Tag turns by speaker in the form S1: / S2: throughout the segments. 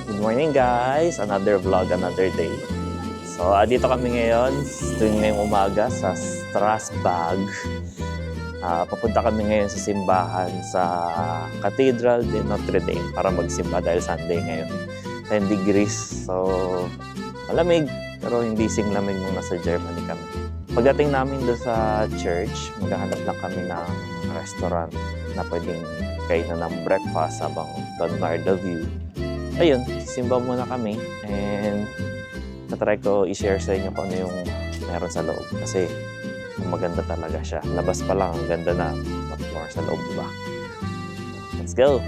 S1: Good morning guys! Another vlog, another day. So, dito kami ngayon, tuwing ngayong umaga sa Strasbourg. Papunta kami ngayon sa simbahan sa Cathedral de Notre Dame para magsimba dahil Sunday ngayon. 10 degrees, so malamig, pero hindi singlamig nung nasa Germany kami. Pagdating namin doon sa church, maghahanap lang kami ng restaurant na pwedeng kainan ng breakfast habang doon the view. Ayun, simba muna kami and natry ko i-share sa inyo kung ano yung meron sa loob kasi maganda talaga siya. Labas pa lang, ang ganda na. Much more sa loob, diba? Let's go!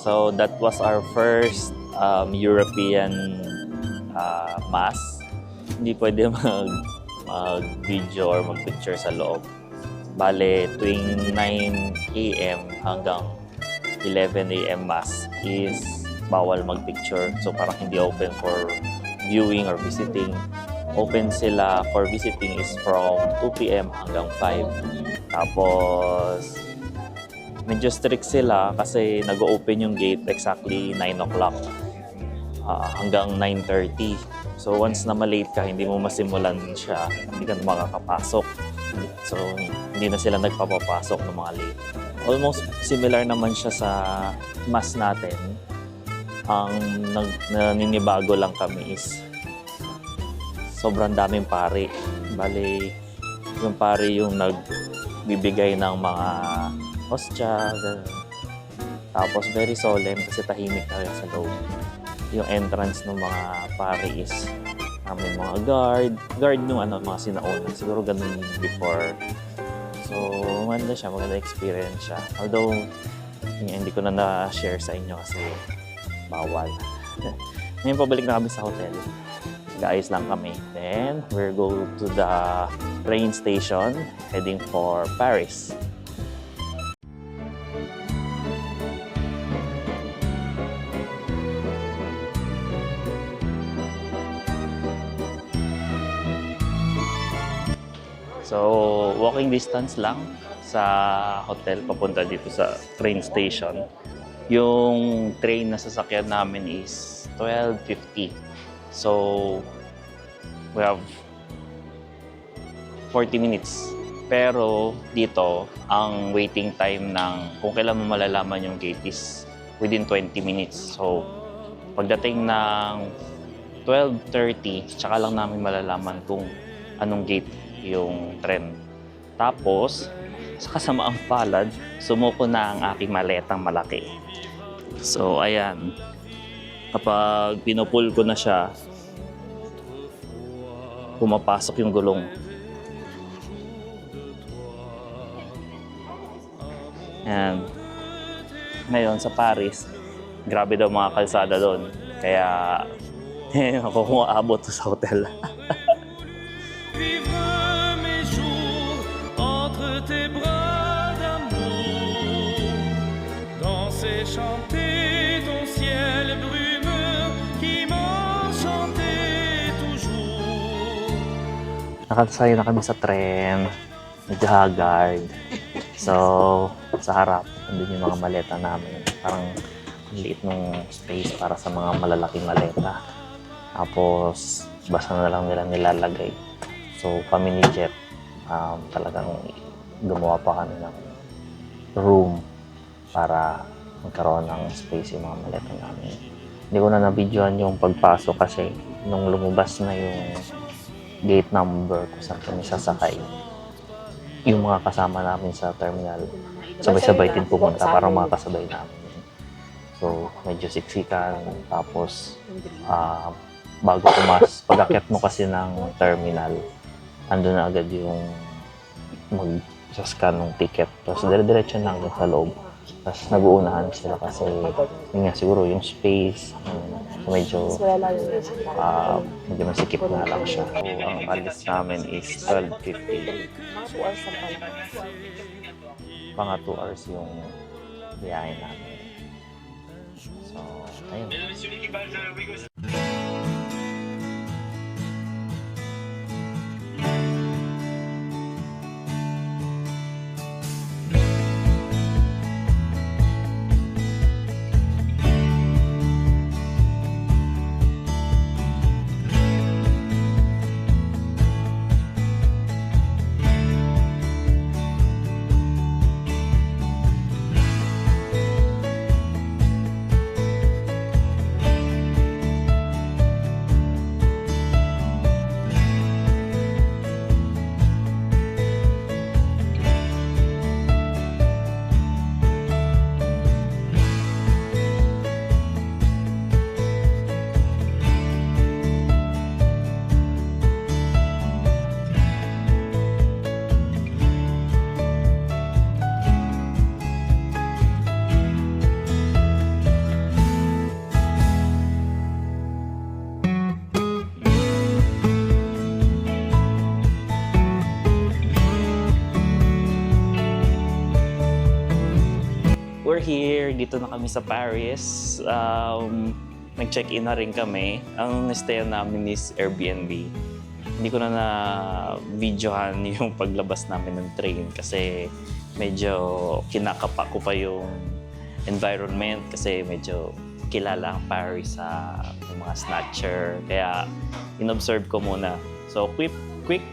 S1: So that was our first European mass. Hindi pwede mag-video or mag-picture sa loob. Bale, tuwing 9 a.m. hanggang 11 a.m. mass is bawal mag-picture. So parang hindi open for viewing or visiting. Open sila for visiting is from 2 p.m. hanggang 5. Tapos medyo strict sila kasi nag-open yung gate exactly 9 o'clock hanggang 9:30. So once na malate ka, hindi mo masimulan siya, hindi ka makakapasok. So hindi na sila nagpapapasok ng mga late. Almost similar naman siya sa mass natin. Ang naninibago lang kami is sobrang daming pari. Bale, yung pari yung nagbibigay ng mga hostya, ganun. Tapos very solemn kasi tahimik talaga sa loob. Yung entrance ng mga pari is may mga guard nung mga sinauna. Siguro ganun before. So, maganda siya, maganda experience siya. Although, hindi ko na na-share sa inyo kasi bawal. Ngayon pabalik na kami sa hotel. Guys lang kami. Then, we're go to the train station heading for Paris. So, walking distance lang sa hotel papunta dito sa train station. Yung train na sasakyan namin is 12:50. So, we have 40 minutes. Pero dito, ang waiting time ng kung kailan mo malalaman yung gate is within 20 minutes. So, pagdating ng 12:30, tsaka lang namin malalaman kung anong gate yung tren. Tapos, sa kasamaang palad, sumuko na ang aking maletang malaki. So, ayan. Kapag pinupul ko na siya, pumapasok yung gulong. Ayan. Ngayon sa Paris, grabe daw mga kalsada doon. Kaya, ako kung aabot sa hotel.
S2: Vivre mes jours entre tes bras d'amour, danser, chanter ton ciel brumeux qui m'enchantait toujours.
S1: Nakasakay na kami sa tren, medyo haggard. So, sa harap, andun yung mga maleta namin. Parang ang liit nung space para sa mga malalaking maleta. Tapos, basta na lang nila nilalagay. So, kami ni Jeff, talagang gumawa pa kami ng room para magkaroon ng space yung mga maleta namin. Hindi ko na na-videoan yung pagpasok kasi nung lumabas na yung gate number kung saan kami sasakay, yung mga kasama namin sa terminal, sabay-sabay din pumunta para makakasabay namin. So, medyo siksikan. Tapos, bago pag-akyat mo kasi ng terminal, andun na agad yung mag-scan ng ticket. Tapos, dire-diretso na hanggang sa loob. Tapos, nag-uunahan sila kasi, yun nga, siguro yung space, medyo masikip na lang siya. So, ang alis namin is 12:50. Mga 2 hours yung biyahe namin. So, ayun. We're here, dito na kami sa Paris. Nag-check-in na rin kami. Ang na-stayan namin is Airbnb. Hindi ko na na-videohan yung paglabas namin ng train kasi medyo kinakapa ko pa yung environment kasi medyo kilala ang Paris sa mga snatcher. Kaya in-observe ko muna. So, quick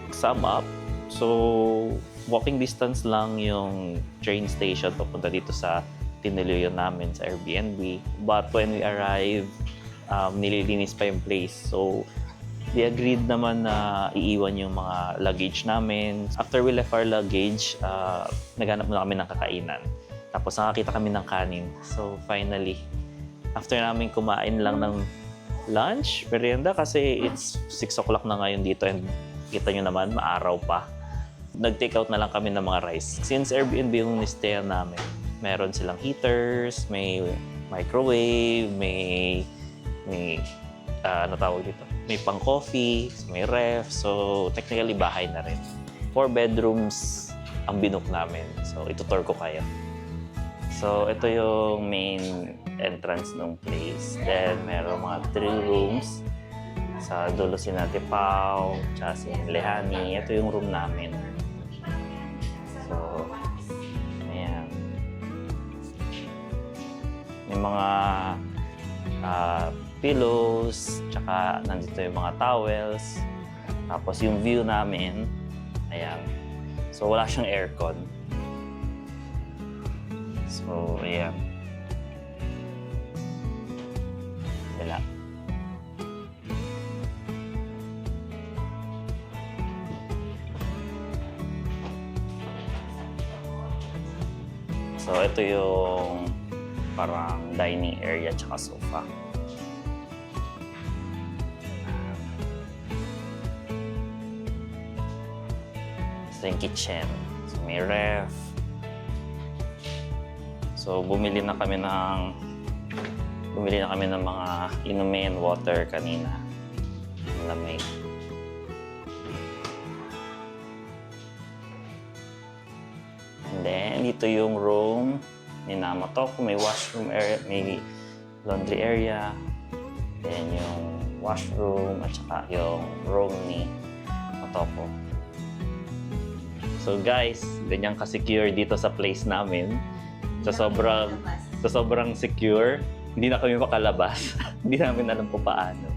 S1: sum up. So, walking distance lang yung train station papunta dito sa tinuluyan namin sa Airbnb. But when we arrived, nililinis pa yung place. So, we agreed naman na iiwan yung mga luggage namin. After we left our luggage, naghanap muna kami ng kakainan. Tapos nakakita kami ng kanin. So, finally, after namin kumain lang ng lunch, merienda, kasi it's 6 o'clock na ngayon dito and kita nyo naman, maaraw pa. Nag-take out na lang kami ng mga rice. Since Airbnb yung ni-stayan namin, meron silang heaters, may microwave, may ano tawag dito? May pang-coffee, may ref. So, technically, bahay na rin. 4 bedrooms ang binook namin. So, itutour ko kayo. So, ito yung main entrance ng place. Then, meron mga 3 rooms. Sa dulo si Ate Pao, tsaka si Lehani. Ito yung room namin. So, ayan. May mga pillows, tsaka nandito yung mga towels. Tapos yung view namin, ayan. So wala siyang aircon. So, ayan. Wala. So, ito yung parang dining area tsaka sofa. Ito yung kitchen. So, may ref. So, bumili na kami ng mga inumin, water kanina. Lamig. And then, dito yung room ni Nama Toko. May washroom area, may laundry area. Then, yung washroom at saka yung room ni Matoko. So guys, ganyan ka-secure dito sa place namin. Sa sobrang secure, hindi na kami makalabas. Hindi namin alam kung paano.